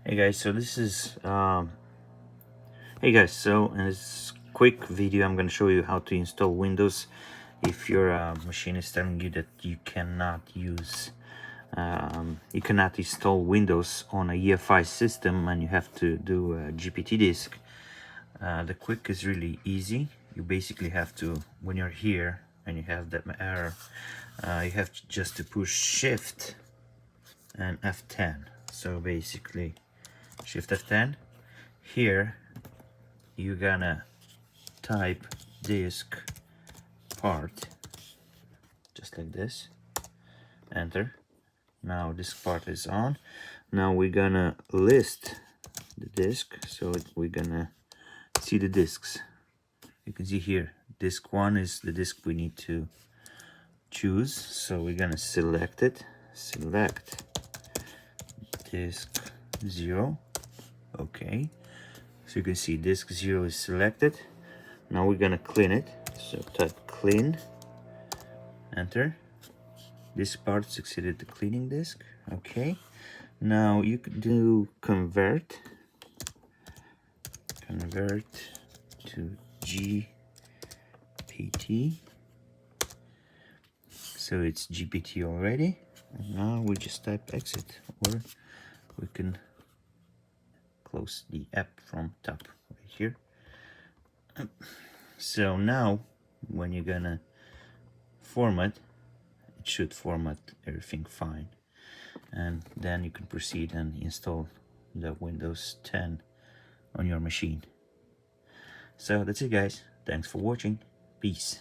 Hey guys, so this is hey guys, so in this quick video I'm going to show you how to install Windows if your machine is telling you that you cannot install Windows on a EFI system and you have to do a GPT disk. The quick is really easy. You basically have to, when you're here and you have that error, you have just to push Shift and F10. So basically Shift F10. Here you're gonna type disk part, just like this, enter. Now this part is on. Now we're gonna list the disk, so we're gonna see the disks. You can see here, disk 1 is the disk we need to choose, so we're gonna select it, select disk 0. Okay, so you can see disk 0 is selected. Now we're gonna clean it, so type clean, enter. This part succeeded the cleaning disk. Okay, now you could do convert to GPT, so it's GPT already. And now we just type exit, or we can close the app from top right here. So now when you're gonna format, it should format everything fine, and then you can proceed and install the Windows 10 on your machine. So that's it guys, thanks for watching, peace.